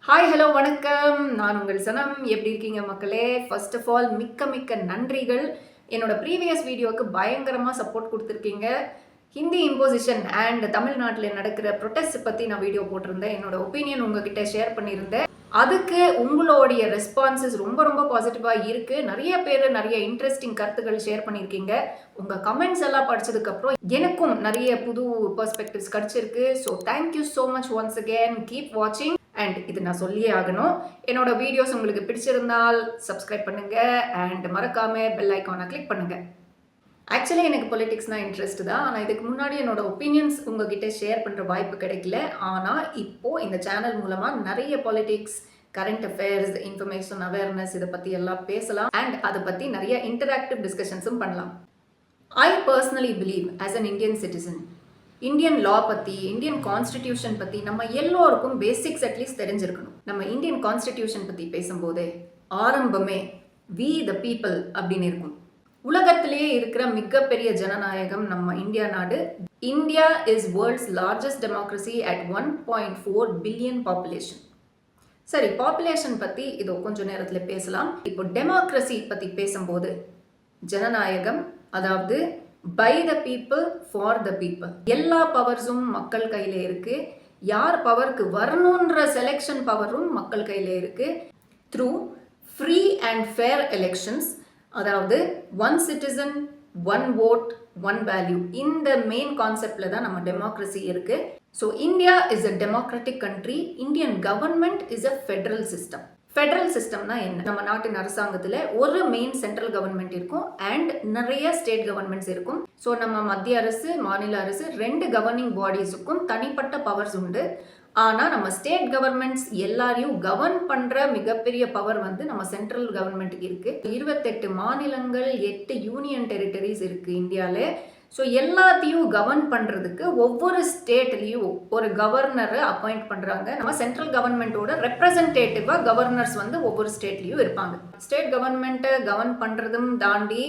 Hi hello வணக்கம். நான் உங்கள் சனம். எப்படி இருக்கீங்க மக்களே? ஃபர்ஸ்ட் ஆஃப் ஆல் மிக்க மிக்க நன்றிகள். என்னோட ப்ரீவியஸ் வீடியோவுக்கு பயங்கரமாக சப்போர்ட் கொடுத்துருக்கீங்க. ஹிந்தி இம்போசிஷன் அண்ட் தமிழ்நாட்டில் நடக்கிற ப்ரொட்டஸ்ட் பற்றி நான் வீடியோ போட்டிருந்தேன். என்னோட ஒப்பீனியன் உங்ககிட்ட ஷேர் பண்ணியிருந்தேன். அதுக்கு உங்களுடைய ரெஸ்பான்சஸ் ரொம்ப ரொம்ப பாசிட்டிவாக இருக்குது. நிறைய பேர் நிறைய இன்ட்ரெஸ்டிங் கருத்துக்கள் ஷேர் பண்ணியிருக்கீங்க. உங்கள் கமெண்ட்ஸ் எல்லாம் படித்ததுக்கப்புறம் எனக்கும் நிறைய புது பெர்ஸ்பெக்டிவ்ஸ் கிடச்சிருக்கு. So thank you so much once again. Keep வாட்சிங். அண்ட் இது நான் சொல்லியே ஆகணும், என்னோட வீடியோஸ் உங்களுக்கு பிடிச்சிருந்தால் சப்ஸ்கிரைப் பண்ணுங்க அண்ட் மறக்காம பெல் ஐக்கானை கிளிக் பண்ணுங்க. ஆக்சுவலி எனக்கு பொலிட்டிக்ஸ்னால் இன்ட்ரெஸ்ட் தான். ஆனால் இதுக்கு முன்னாடி என்னோட ஒப்பீனியன்ஸ் உங்ககிட்ட ஷேர் பண்ணுற வாய்ப்பு கிடைக்கல. ஆனால் இப்போது இந்த சேனல் மூலமாக நிறைய politics, current affairs, information awareness இதை பற்றி எல்லாம் பேசலாம் அண்ட் அதை பற்றி நிறைய இன்டராக்டிவ் டிஸ்கஷன்ஸும் பண்ணலாம். I personally believe as an Indian citizen, Indian லா பற்றி, இந்தியன் கான்ஸ்டிடியூஷன் பற்றி நம்ம எல்லோருக்கும் பேசிக்ஸ் அட்லீஸ்ட் தெரிஞ்சிருக்கணும். நம்ம இந்தியன் கான்ஸ்டிடியூஷன் பற்றி பேசும்போதே ஆரம்பமே வி த பீப்புள் அப்படின்னு இருக்கும். உலகத்திலேயே இருக்கிற மிகப்பெரிய ஜனநாயகம் நம்ம இந்தியா நாடு. India is world's largest democracy at 1.4 billion population. சரி, பாப்புலேஷன் பற்றி இதோ கொஞ்சம் நேரத்தில் பேசலாம். இப்போ டெமோக்ரஸி பற்றி பேசும்போது ஜனநாயகம், அதாவது by the people for the people. எல்லா பவர்ஸும் மக்கள் கையில் இருக்கு. யார் பவருக்கு வரணுன்ற செலெக்ஷன் பவரும் மக்கள் கையில் இருக்கு. Through free and fair elections, அதாவது one citizen one vote one value, இந்த மெயின் கான்செப்ட்ல தான் நம்ம டெமோக்ரஸி இருக்கு. So India is a democratic country. Indian government is a federal system. Federal சிஸ்டம்னா என்ன? நம்ம நாட்டின் அரசாங்கத்தில் ஒரு மெயின் சென்ட்ரல் கவர்மெண்ட் இருக்கும் அண்ட் நிறைய ஸ்டேட் கவர்மெண்ட்ஸ் இருக்கும். ஸோ நம்ம மத்திய அரசு, மாநில அரசு ரெண்டு கவர்னிங் பாடிஸுக்கும் தனிப்பட்ட பவர்ஸ் உண்டு. ஆனால் நம்ம ஸ்டேட் கவர்மெண்ட்ஸ் எல்லாரையும் கவர்ன் பண்ணுற மிகப்பெரிய பவர் வந்து நம்ம சென்ட்ரல் கவர்மெண்ட்டுக்கு இருக்குது. 28 மாநிலங்கள், 8 யூனியன் டெரிட்டரிஸ் இருக்குது இந்தியாவில். ஸோ எல்லாத்தையும் கவர்ன் பண்ணுறதுக்கு ஒவ்வொரு ஸ்டேட்லேயும் ஒரு கவர்னரை அப்பாயிண்ட் பண்ணுறாங்க. நம்ம சென்ட்ரல் கவர்மெண்ட்டோட ரெப்ரசன்டேட்டிவாக கவர்னர்ஸ் வந்து ஒவ்வொரு ஸ்டேட்லேயும் இருப்பாங்க. ஸ்டேட் கவர்மெண்ட்டை கவர்ன் பண்ணுறதும் தாண்டி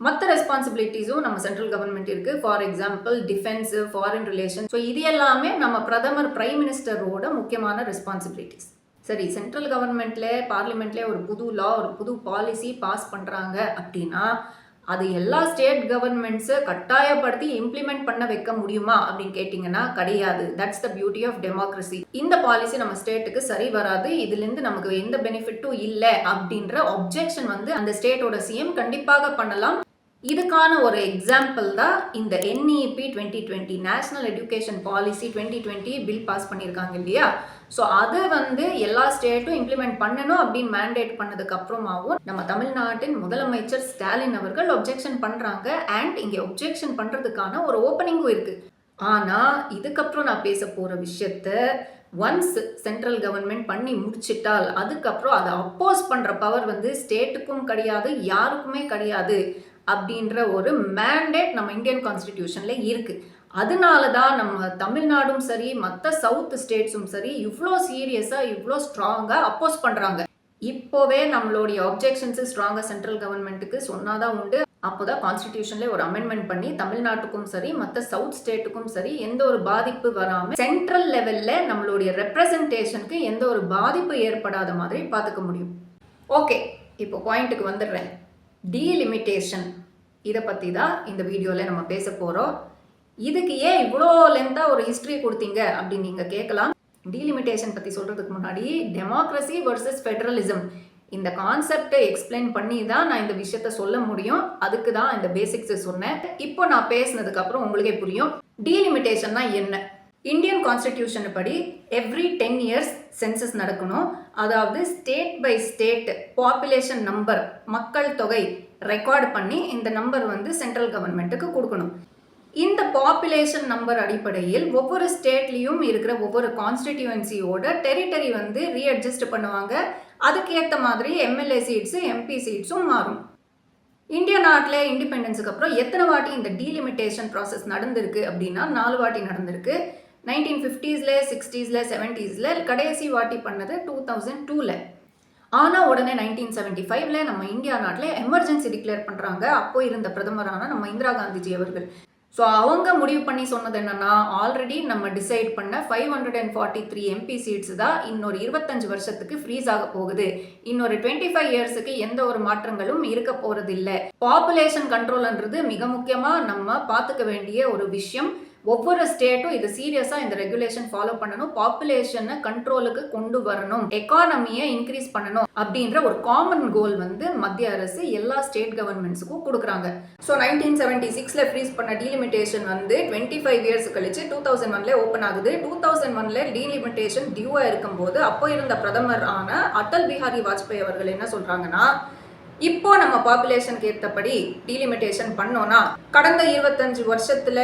மற்ற ரெஸ்பான்சிபிலிட்டிஸும் நம்ம சென்ட்ரல் கவர்மெண்ட் இருக்குது. For example defence, foreign relation. So இது எல்லாமே நம்ம பிரதமர், பிரைம் மினிஸ்டரோட முக்கியமான ரெஸ்பான்சிபிலிட்டிஸ். சரி, சென்ட்ரல் கவர்மெண்ட்ல பார்லிமெண்ட்லேயே ஒரு புது லா, ஒரு புது பாலிசி பாஸ் பண்ணுறாங்க அப்படின்னா அது எல்லா ஸ்டேட் கவர்மெண்ட்ஸை கட்டாயப்படுத்தி இம்ப்ளிமெண்ட் பண்ண வைக்க முடியுமா அப்படின்னு கேட்டிங்கன்னா கிடையாது. That's the beauty of democracy. இந்த பாலிசி நம்ம ஸ்டேட்டுக்கு சரி வராது, இதுலேருந்து நமக்கு எந்த பெனிஃபிட்டும் இல்லை அப்படின்ற அப்ஜெக்ஷன் வந்து அந்த ஸ்டேட்டோட சிஎம் கண்டிப்பாக பண்ணலாம். இதுக்கான ஒரு எக்ஸாம்பிள் தான் இந்த NEP 2020, national education policy 2020 bill pass பண்ணியிருக்காங்க இல்லையா? ஸோ அதை வந்து எல்லா ஸ்டேட்டும் இம்ப்ளிமெண்ட் பண்ணணும் அப்படின்னு மேண்டேட் பண்ணதுக்கு அப்புறமாவும் நம்ம தமிழ்நாட்டின் முதலமைச்சர் ஸ்டாலின் அவர்கள் ஒப்ஜெக்ஷன் பண்ணுறாங்க அண்ட் இங்கே ஒப்ஜெக்ஷன் பண்ணுறதுக்கான ஒரு ஓப்பனிங்கும் இருக்குது. ஆனால் இதுக்கப்புறம் நான் பேச போகிற விஷயத்த ஒன்ஸ் சென்ட்ரல் கவர்மெண்ட் பண்ணி முடிச்சிட்டால் அதுக்கப்புறம் அதை அப்போஸ் பண்ணுற பவர் வந்து ஸ்டேட்டுக்கும் கிடையாது, யாருக்குமே கிடையாது அப்படின்ற ஒரு மேண்டேட் நம்ம இந்தியன் கான்ஸ்டிடியூஷன்ல இருக்கு. அதனால தான் நம்ம தமிழ்நாடும் சரி, மற்ற சவுத் ஸ்டேட்ஸும் சரி இவ்வளோ சீரியஸாக, இவ்வளோ ஸ்ட்ராங்காக அப்போஸ் பண்ணுறாங்க. இப்போவே நம்மளுடைய அப்ஜெக்ஷன்ஸு ஸ்ட்ராங்காக சென்ட்ரல் கவர்மெண்ட்டுக்கு சொன்னாதான் உண்டு. அப்போதான் கான்ஸ்டிடியூஷன்ல ஒரு அமெண்ட்மெண்ட் பண்ணி தமிழ்நாட்டுக்கும் சரி, மற்ற சவுத் ஸ்டேட்டுக்கும் சரி எந்த ஒரு பாதிப்பு வராமல் சென்ட்ரல் லெவல்ல நம்மளுடைய ரெப்ரசன்டேஷனுக்கு எந்த ஒரு பாதிப்பு ஏற்படாத மாதிரி பார்த்துக்க முடியும். ஓகே, இப்போ பாயிண்ட்டுக்கு வந்துடுறேன். டீலிமிட்டேஷன், இதை பற்றி தான் இந்த வீடியோவில் நம்ம பேச போகிறோம். இதுக்கு ஏன் இவ்வளோ லென்த்தாக ஒரு ஹிஸ்ட்ரி கொடுத்தீங்க அப்படின்னு நீங்கள் கேட்கலாம். டீலிமிட்டேஷன் பற்றி சொல்கிறதுக்கு முன்னாடி டெமோக்ரஸி வர்சஸ் ஃபெடரலிசம் இந்த கான்செப்டை எக்ஸ்பிளைன் பண்ணி தான் நான் இந்த விஷயத்த சொல்ல முடியும். அதுக்கு தான் இந்த பேசிக்ஸை சொன்னேன். இப்போ நான் பேசினதுக்கு அப்புறம் உங்களுக்கே புரியும் டீலிமிட்டேஷன்னா என்ன. இந்தியன் கான்ஸ்டிடியூஷன் படி எவ்ரி 10 இயர்ஸ் சென்சஸ் நடக்கணும். அதாவது state by state population number, மக்கள் தொகை ரெக்கார்டு பண்ணி இந்த நம்பர் வந்து சென்ட்ரல் கவர்மெண்ட்டுக்கு கொடுக்கணும். இந்த பாப்புலேஷன் நம்பர் அடிப்படையில் ஒவ்வொரு ஸ்டேட்லேயும் இருக்கிற ஒவ்வொரு கான்ஸ்டிடியூவன்சியோட டெரிட்டரி வந்து ரீஅட்ஜஸ்ட் பண்ணுவாங்க. அதுக்கேற்ற மாதிரி MLA சீட்ஸு, MP சீட்ஸும் மாறும். இந்தியா நாட்டில் இண்டிபெண்டன்ஸுக்கு அப்புறம் எத்தனை வாட்டி இந்த டீலிமிட்டேஷன் ப்ராசஸ் நடந்திருக்கு அப்படின்னா 4 வாட்டி நடந்திருக்கு. 1950s, 60s, 70s, கடைசி வாட்டி பண்ணது 2002. ஆனால் உடனே 1975 நம்ம இந்தியா நாட்டில் எமர்ஜென்சி டிக்ளேர் பண்ணுறாங்க. அப்போ இருந்த பிரதமரான நம்ம இந்திரா காந்திஜி அவர்கள். ஸோ அவங்க முடிவு பண்ணி சொன்னது என்னன்னா, ஆல்ரெடி நம்ம டிசைட் பண்ண 543 எம்பி சீட்ஸ் தான் இன்னொரு 25 வருஷத்துக்கு ஃப்ரீஸ் ஆக போகுது. இன்னொரு 25 இயர்ஸுக்கு எந்த ஒரு மாற்றங்களும் இருக்க போறது இல்ல. பாப்புலேஷன் கண்ட்ரோல்ன்றது மிக முக்கியமா நம்ம பார்த்துக்க வேண்டிய ஒரு விஷயம். ஒவ்வொரு ஸ்டேட்டும் இது சீரியஸா இந்த ரெகுலேஷன் ஃபாலோ பண்ணணும். பாப்புலேஷனை கண்ட்ரோலுக்கு கொண்டு வரணும், எக்கானமியை இன்க்ரீஸ் பண்ணணும் அப்படின்ற ஒரு காமன் கோல் மத்திய அரசு எல்லா ஸ்டேட் கவர்மெண்ட்ஸுக்கும் கொடுக்குறாங்க. ஸோ 1976ல ஃப்ரீஸ் பண்ண டீலிமிட்டேஷன் 25 இயர்ஸ் கழிச்சு 2001ல ஓப்பன் ஆகுது. 2001ல டீலிமிட்டேஷன் டியூவா இருக்கும்போது அப்போ இருந்த பிரதமர் ஆன அடல் பிஹாரி வாஜ்பாய் அவர்கள் என்ன சொல்றாங்கன்னா, இப்போ நம்ம பாப்புலேஷனுக்கு ஏற்றபடி டீலிமிட்டேஷன் பண்ணோம்னா கடந்த 25 வருஷத்துல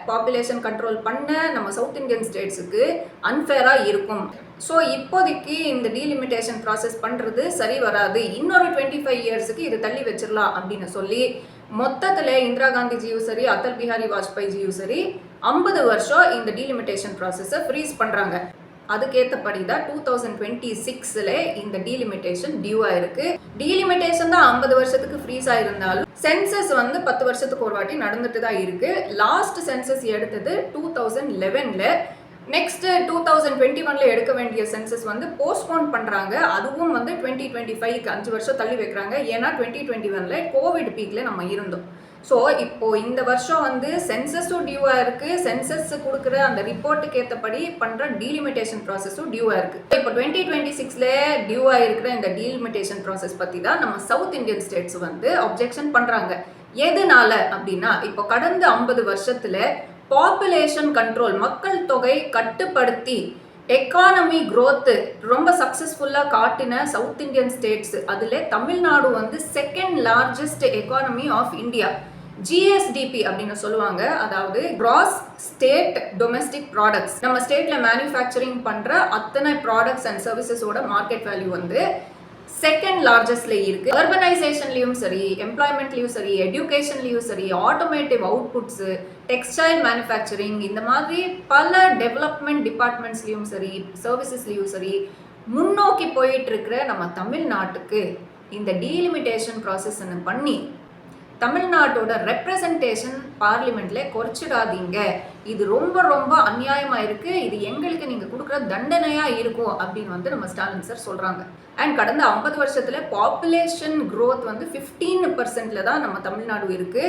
பாப்புலேஷன் கண்ட்ரோல் பண்ண நம்ம சவுத் இந்தியன் ஸ்டேட்ஸுக்கு அன்ஃபேரா இருக்கும். ஸோ இப்போதைக்கு இந்த டீலிமிட்டேஷன் ப்ராசஸ் பண்றது சரி வராது, இன்னொரு 25 இயர்ஸுக்கு இது தள்ளி வச்சிடலாம் அப்படின்னு சொல்லி மொத்தத்தில் இந்திரா காந்திஜியும் சரி அடல் பிஹாரி வாஜ்பாய்ஜியும் சரி 50 வருஷம் இந்த டீலிமிட்டேஷன் ப்ராசஸை ஃப்ரீஸ் பண்றாங்க. அதுக்கேற்றபடி தான் 2026ல இந்த டீலிமிட்டேஷன் டியூ ஆயிருக்கு. டீலிமிட்டேஷன் தான் 50 வருஷத்துக்கு ஃப்ரீஸ் ஆயிருந்தாலும் சென்சஸ் 10 வருஷத்துக்கு ஒரு வாட்டி நடந்துட்டு தான் இருக்கு. லாஸ்ட் சென்சஸ் எடுத்தது 2011ல. நெக்ஸ்ட் 2021ல எடுக்க வேண்டிய சென்சஸ் போஸ்ட்போன் பண்றாங்க. அதுவும் 2025க்கு 5 வருஷம் தள்ளி வைக்கிறாங்க. ஏன்னா 2021ல கோவிட் பீக்ல நம்ம இருந்தோம். ஸோ இப்போ இந்த வருஷம் சென்சஸும் டியூவா இருக்கு, சென்சஸ் கொடுக்குற அந்த ரிப்போர்ட்டுக்கு ஏற்றபடி பண்ற டீலிமிட்டேஷன் ப்ராசஸும் டியூவா இருக்கு. இப்போ 2026ல டியூவா இருக்கிற இந்த டீலிமிட்டேஷன் ப்ராசஸ் பத்தி தான் நம்ம சவுத் இந்தியன் ஸ்டேட்ஸ் அப்ஜெக்ஷன் பண்றாங்க. எதனால அப்படின்னா, இப்போ கடந்த 50 வருஷத்துல பாப்புலேஷன் கண்ட்ரோல், மக்கள் தொகை கட்டுப்படுத்தி எக்கானமி growth ரொம்ப சக்சஸ்ஃபுல்லா காட்டின சவுத் இந்தியன் ஸ்டேட்ஸ், அதுல Tamil Nadu second largest economy of India. GSDP அப்படின்னு சொல்லுவாங்க, அதாவது கிராஸ் ஸ்டேட் டொமெஸ்டிக் ப்ராடக்ட்ஸ். நம்ம ஸ்டேட்ல மேனுஃபேக்சரிங் பண்ற அத்தனை ப்ராடக்ட்ஸ் அண்ட் சர்வீசஸோட மார்க்கெட் வேல்யூ செகண்ட் லார்ஜஸ்ட்ல இருக்கு. அர்பனைசேஷன்லயும் சரி, எம்ப்ளாய்மெண்ட்லயும் சரி, எஜுகேஷன்லயும் சரி, ஆட்டோமேட்டிவ் அவுட்புட்ஸ், டெக்ஸ்டைல் மேனுஃபேக்சரிங், இந்த மாதிரி பல டெவலப்மெண்ட் டிபார்ட்மெண்ட்ஸ்லயும் சரி, சர்வீசஸ்லயும் சரி முன்னோக்கி போயிட்டு இருக்கிற நம்ம தமிழ்நாட்டுக்கு இந்த டீலிமிட்டேஷன் ப்ராசஸ் பண்ணி தமிழ்நாட்டோட ரெப்ரசன்டேஷன் பார்லிமெண்ட்ல குறைச்சிடாதீங்க, இது ரொம்ப ரொம்ப அநியாயமா இருக்கு, இது எங்களுக்கு நீங்க கொடுக்குற தண்டனையா இருக்கும் அப்படின்னு நம்ம ஸ்டாலின் சார் சொல்றாங்க. அண்ட் கடந்த 50 வருஷத்துல பாப்புலேஷன் growth 15%ல தான் நம்ம தமிழ்நாடு இருக்கு.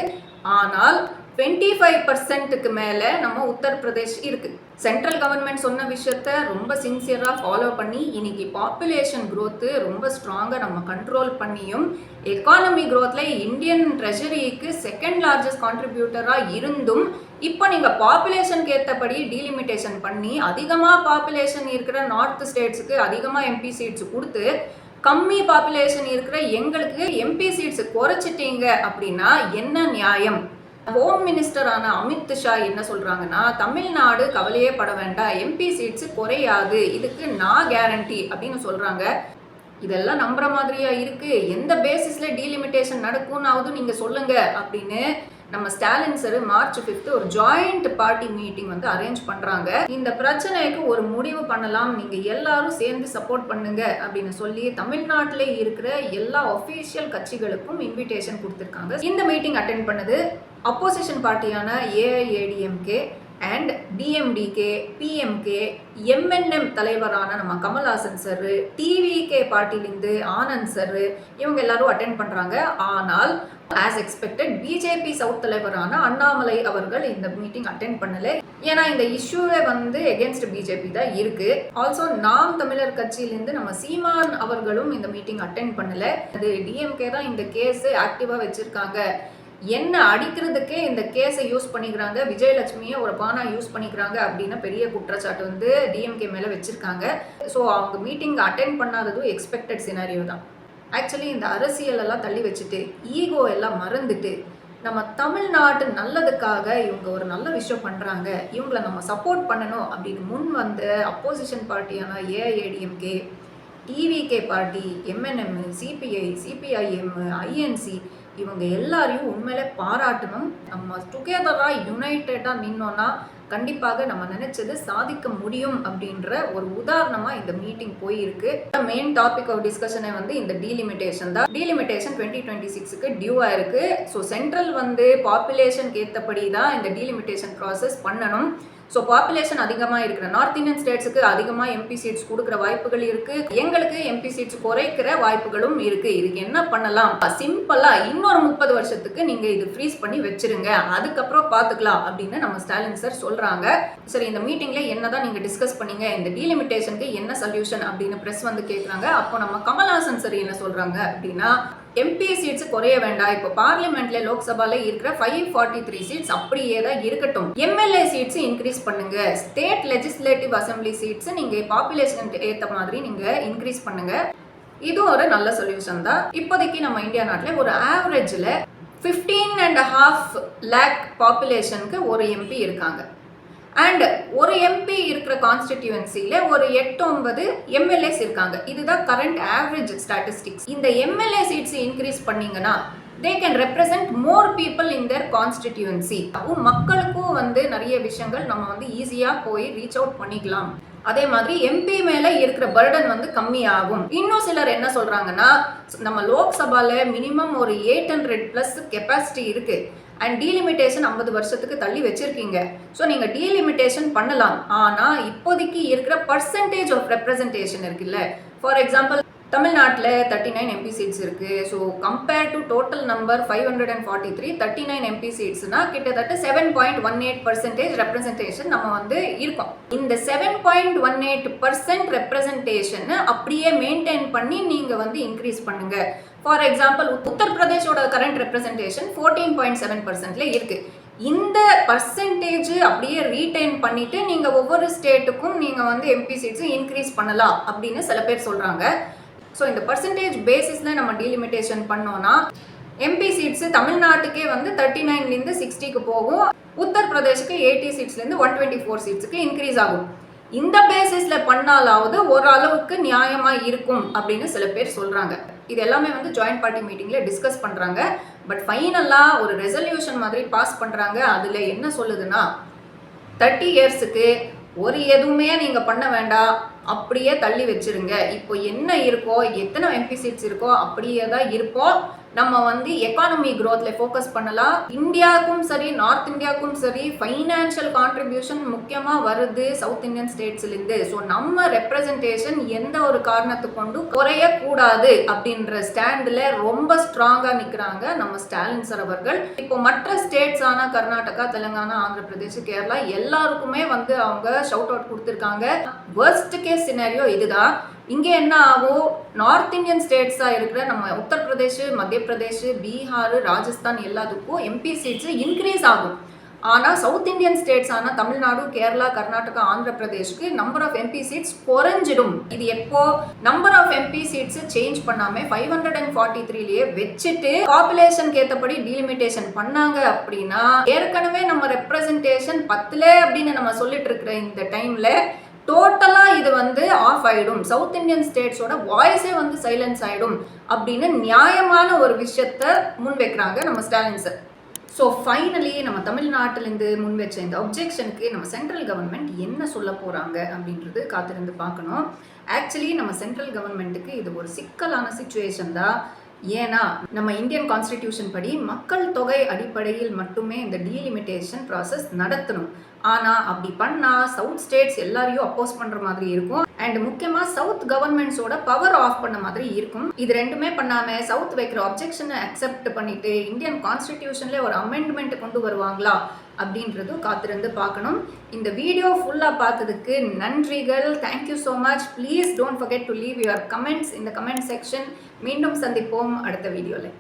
ஆனால் 25%க்கு மேல நம்ம உத்தரப்பிரதேஷ் இருக்கு. சென்ட்ரல் கவர்மெண்ட் சொன்ன விஷயத்த ரொம்ப சின்சியரா ஃபாலோ பண்ணி இன்னைக்கு பாப்புலேஷன் growth ரொம்ப ஸ்ட்ராங்கா நம்ம கண்ட்ரோல் பண்ணியும் எக்கானமி growthல இந்தியன் ட்ரெஷரிக்கு செகண்ட் லார்ஜஸ்ட் கான்ட்ரிபியூட்டரா இருந்தும் இப்போ நீங்க பாப்புலேஷனுக்கு ஏற்றபடி டீலிமிட்டேஷன் பண்ணி அதிகமா பாப்புலேஷன் இருக்கிற நார்த் ஸ்டேட்ஸுக்கு அதிகமா எம்பி சீட்ஸ் கொடுத்து கம்மி பாப்புலேஷன் இருக்கிற எங்களுக்கு எம்பி சீட்ஸ் குறைச்சிட்டீங்க அப்படின்னா என்ன நியாயம்? ஹோம் மினிஸ்டரான அமித் ஷா என்ன சொல்றாங்கன்னா, தமிழ்நாடு கவலையே பட வேண்டாம், எம்பி சீட்ஸ் குறையாது, இதுக்கு நான் கேரண்டி அப்படின்னு சொல்றாங்க. இதெல்லாம் நம்புற மாதிரியா இருக்கு? எந்த பேசிஸ்ல டீலிமிட்டேஷன் நடக்கும்னாவது நீங்க சொல்லுங்க அப்படின்னு நம்ம ஸ்டாலின் சார் மார்ச் 5 ஒரு ஜாயிண்ட் பார்ட்டி மீட்டிங் அரேஞ்ச் பண்றாங்க. இந்த பிரச்சனைக்கு ஒரு முடிவு பண்ணலாம், நீங்க எல்லாரும் சேர்ந்து சப்போர்ட் பண்ணுங்க அப்படின்னு சொல்லி தமிழ்நாட்டிலே இருக்கிற எல்லா ஒஃபீஷியல் கட்சிகளுக்கும் இன்விடேஷன் கொடுத்திருக்காங்க. இந்த மீட்டிங் அட்டென்ட் பண்ணது அப்போசிஷன் பார்ட்டியான AIADMK and DMDK, PMK, MNM தலைவரான நம்ம கமல்ஹாசன் சார், டிவிகே பார்ட்டிலிருந்து ஆனந்த் சார், இவங்க எல்லாரும் அட்டென்ட் பண்றாங்க. ஆனால் ஆஸ் எக்ஸ்பெக்டட் பிஜேபி சவுத் தலைவரான அண்ணாமலை அவர்கள் இந்த மீட்டிங் அட்டென்ட் பண்ணல. ஏன்னா இந்த இஷ்யூவே எகென்ஸ்ட் பிஜேபி தான் இருக்கு. ஆல்சோ நாம் தமிழர் கட்சியிலிருந்து நம்ம சீமான் அவர்களும் இந்த மீட்டிங் அட்டென்ட் பண்ணல. அது டிஎம்கே தான் இந்த கேஸ் ஆக்டிவா வச்சிருக்காங்க, என்ன அடிக்கிறதுக்கே இந்த கேஸை யூஸ் பண்ணிக்கிறாங்க, விஜயலட்சுமியை ஒரு பானா யூஸ் பண்ணிக்கிறாங்க அப்படின்னு பெரிய குற்றச்சாட்டு டிஎம்கே மேல வச்சிருக்காங்க. ஸோ அவங்க மீட்டிங் அட்டென்ட் பண்ணாததும் எக்ஸ்பெக்டட் சினாரியோ தான். ஆக்சுவலி இந்த அரசியல் எல்லாம் தள்ளி வச்சுட்டு ஈகோ எல்லாம் மறந்துட்டு நம்ம தமிழ்நாட்டு நல்லதுக்காக இவங்க ஒரு நல்ல விஷயம் பண்றாங்க, இவங்களை நம்ம சப்போர்ட் பண்ணணும் அப்படின்னு முன் வந்த அப்போசிஷன் பார்ட்டியான AIADMK, TVK party, MNM, CPI, CPIM, INC இவங்க எல்லாரையும் உண்மையிலே பாராட்டணும். நம்ம டுகெதராக யுனைடெடாக நின்னோன்னா கண்டிப்பாக நம்ம நினைச்சது சாதிக்க முடியும் அப்படின்ற ஒரு உதாரணமா இந்த மீட்டிங் போயிருக்கு. மெயின் டாபிக் ஆஃப் டிஸ்கஷனை வந்து இந்த டீலிமிட்டேஷன் தான். டீலிமிட்டேஷன் 2026க்கு டியூவா இருக்கு. ஸோ சென்ட்ரல் வந்து பாப்புலேஷனுக்கு ஏற்றபடி தான் இந்த டீலிமிட்டேஷன் ப்ராசஸ் பண்ணணும். ஸோ பாப்புலேஷன் அதிகமாக இருக்கிற நார்த் இந்தியன் ஸ்டேட்ஸுக்கு அதிகமாக எம்பி சீட்ஸ் கொடுக்குற வாய்ப்புகள் இருக்கு. எங்களுக்கு எம்பி சீட்ஸ் குறைக்கிற வாய்ப்புகளும் இருக்கு. இதுக்கு என்ன பண்ணலாம்? சிம்பிளா இன்னொரு 30 வருஷத்துக்கு நீங்க இது ஃப்ரீஸ் பண்ணி வச்சிருங்க, அதுக்கப்புறம் பார்த்துக்கலாம் அப்படின்னு நம்ம ஸ்டாலின் சார் சொல்றாங்க. சரி, இந்த மீட்டிங்ல என்னதான் நீங்க டிஸ்கஸ் பண்ணீங்க, இந்த டீலிமிட்டேஷனுக்கு என்ன சொல்யூஷன் அப்படின்னு பிரஸ் வந்து கேட்குறாங்க. அப்போ நம்ம கமல்ஹாசன் சார் என்ன சொல்றாங்க அப்படின்னா, எம்பி சீட்ஸ் குறைய வேண்டாம், இப்போ பார்லிமெண்ட்ல லோக்சபால இருக்கிற 543 சீட்ஸ் அப்படியே தான் இருக்கட்டும், எம்எல்ஏ சீட்ஸ் இன்க்ரீஸ் பண்ணுங்க, ஸ்டேட் லெஜிஸ்லேட்டிவ் அசம்பிளி சீட்ஸ் நீங்க பாப்புலேஷன் ஏற்ற மாதிரி நீங்க இன்க்ரீஸ் பண்ணுங்க. இது ஒரு நல்ல சொல்யூஷன் தான். இப்போதைக்கு நம்ம இந்தியா நாட்டில் ஒரு ஆவரேஜில் 15.5 lakh பாப்புலேஷனுக்கு ஒரு எம்பி இருக்காங்க. அண்ட் ஒரு எம்பி இருக்கிற கான்ஸ்டிடியூவன்சியில் ஒரு 8-9 எம்எல்ஏஸ் இருக்காங்க. இதுதான் கரண்ட் ஆவரேஜ் ஸ்டாட்டிஸ்டிக்ஸ். இந்த எம்எல்ஏ சீட்ஸ் இன்க்ரீஸ் பண்ணீங்கன்னா they can represent more people in their constituency. மக்களுக்கும் வந்து நிறைய விஷயங்கள் நம்ம வந்து ஈஸியாக போய் ரீச் அவுட் பண்ணிக்கலாம். அதே மாதிரி எம்பி மேல இருக்கிற பர்டன் வந்து கம்மியாகும். இன்னும் சிலர் என்ன சொல்றாங்கன்னா, நம்ம லோக்சபால மினிமம் ஒரு 800+ கெப்பாசிட்டி இருக்கு அண்ட் டீலிமிட்டேஷன் 50 வருஷத்துக்கு தள்ளி வச்சிருக்கீங்க. ஸோ நீங்க டீலிமிட்டேஷன் பண்ணலாம். ஆனா இப்போதைக்கு இருக்கிற பர்சன்டேஜ் ஆஃப் ரெப்ரசன்டேஷன் இருக்குல்ல, ஃபார் எக்ஸாம்பிள் தமிழ்நாட்டில் 39 எம்பி சீட்ஸ் இருக்குது. So compare to total number 543, 39 MP சீட்ஸ்னா கிட்டத்தட்ட 7.18% ரெப்ரசன்டேஷன் நம்ம வந்து இருக்கோம். இந்த 7.18% ரெப்ரசன்டேஷன் அப்படியே மெயின்டைன் பண்ணி நீங்கள் வந்து இன்க்ரீஸ் பண்ணுங்க. ஃபார் எக்ஸாம்பிள் உத்தரப்பிரதேஷோட கரண்ட் ரெப்ரசன்டேஷன் 14.7%ல இருக்கு. இந்த பர்சன்டேஜ் அப்படியே ரீடைன் பண்ணிட்டு நீங்க ஒவ்வொரு ஸ்டேட்டுக்கும் நீங்க வந்து எம்பி சீட்ஸ் இன்க்ரீஸ் பண்ணலாம் அப்படின்னு சில பேர் சொல்றாங்க. ஸோ இந்த பர்சன்டேஜ் பேசிஸில் நம்ம டீலிமிட்டேஷன் பண்ணோன்னா எம்பி சீட்ஸு தமிழ்நாட்டுக்கே வந்து 39லேருந்து 60க்கு போகும், உத்தரப்பிரதேஷுக்கு 80 சீட்ஸ்லேருந்து 124 சீட்ஸுக்கு இன்க்ரீஸ் ஆகும். இந்த பேசிஸில் பண்ணாலாவது ஓரளவுக்கு நியாயமாக இருக்கும் அப்படின்னு சில பேர் சொல்கிறாங்க. இது எல்லாமே வந்து ஜாயிண்ட் பார்ட்டி மீட்டிங்கில் டிஸ்கஸ் பண்ணுறாங்க. பட் ஃபைனலாக ஒரு ரெசல்யூஷன் மாதிரி பாஸ் பண்ணுறாங்க. அதில் என்ன சொல்லுதுன்னா, 30 இயர்ஸுக்கு ஒரு எதுவுமே நீங்கள் பண்ண வேண்டாம், அப்படியே தள்ளி வச்சிருங்க. இப்போ என்ன இருக்கோ, எத்தனை எம்பி சீட்ஸ் இருக்கோ அப்படியே தான் இருப்போம். நம்ம வந்து எக்கானமி க்ரோத்தில் ஃபோக்கஸ் பண்ணலாம். இந்தியாவுக்கும் சரி நார்த் இந்தியாவுக்கும் சரி ஃபைனான்ஷியல் கான்ட்ரிபியூஷன் முக்கியமாக வருது சவுத் இந்தியன் ஸ்டேட்ஸ்லேருந்து. ஸோ நம்ம ரெப்ரசன்டேஷன் எந்த ஒரு காரணத்தை கொண்டு குறையக்கூடாது அப்படின்ற ஸ்டாண்டில் ரொம்ப ஸ்ட்ராங்காக நிற்கிறாங்க நம்ம ஸ்டாலின் சார் அவர்கள். இப்போ மற்ற ஸ்டேட்ஸ் ஆன கர்நாடகா, தெலுங்கானா, ஆந்திர பிரதேஷ், கேரளா எல்லாருக்குமே வந்து அவங்க ஷவுட் அவுட் கொடுத்துருக்காங்க. வர்ஸ்ட் கேஸ் சினாரியோ இதுதான். இங்கே என்ன ஆகும், நார்த் இந்தியன் ஸ்டேட்ஸாக இருக்கிற நம்ம உத்தரப்பிரதேஷ், மத்திய பிரதேஷ், பீகார், ராஜஸ்தான் எல்லாத்துக்கும் எம்பி சீட்ஸ் இன்க்ரீஸ் ஆகும். ஆனால் சவுத் இந்தியன் ஸ்டேட்ஸ் ஆனால் தமிழ்நாடு, கேரளா, கர்நாடகா, ஆந்திர பிரதேஷ்க்கு நம்பர் ஆஃப் எம்பி சீட்ஸ் குறைஞ்சிடும். இது எப்போ number of MP seats change பண்ணாமல் 543லேயே வச்சுட்டு பாப்புலேஷனுக்கு ஏற்றபடி டீலிமிட்டேஷன் பண்ணாங்க அப்படின்னா, ஏற்கனவே நம்ம ரெப்ரசன்டேஷன் 10 அப்படின்னு நம்ம சொல்லிட்டு இருக்கிற இந்த டைமில் டோட்டலாக இது வந்து ஆஃப் ஆகிடும். சவுத் இந்தியன் ஸ்டேட்ஸோட வாய்ஸே வந்து சைலன்ஸ் ஆகிடும் அப்படின்னு நியாயமான ஒரு விஷயத்த முன்வைக்கிறாங்க நம்ம ஸ்டாலின் சார். ஸோ ஃபைனலி நம்ம தமிழ்நாட்டிலேருந்து முன் வச்ச இந்த அப்ஜெக்ஷனுக்கு நம்ம சென்ட்ரல் கவர்மெண்ட் என்ன சொல்ல போகிறாங்க அப்படின்றது காத்திருந்து பார்க்கணும். ஆக்சுவலி நம்ம சென்ட்ரல் கவர்மெண்ட்டுக்கு இது ஒரு சிக்கலான சிச்சுவேஷன் தான். ஏன்னா நம்ம இந்தியன் கான்ஸ்டிடியூஷன் படி மக்கள் தொகை அடிப்படையில் மட்டுமே இந்த டீலிமிட்டேஷன் ப்ராசஸ் நடத்தணும். ஆனால் அப்படி பண்ணால் சவுத் ஸ்டேட்ஸ் எல்லாரையும் அப்போஸ் பண்ணுற மாதிரி இருக்கும். அண்ட் முக்கியமாக சவுத் கவர்மெண்ட்ஸோட பவர் ஆஃப் பண்ண மாதிரி இருக்கும். இது ரெண்டுமே பண்ணாமல் சவுத் வைக்கிற அப்ஜெக்ஷனை அக்செப்ட் பண்ணிட்டு இந்தியன் கான்ஸ்டிடியூஷன்ல ஒரு அமெண்ட்மெண்ட் கொண்டு வருவாங்களா அப்படின்றதும் காத்திருந்து பார்க்கணும். இந்த வீடியோ ஃபுல்லாக பார்த்ததுக்கு நன்றிகள். Thank you so much. Please don't forget to leave your comments in the comment section. மீண்டும் சந்திப்போம் அடுத்த வீடியோவில்.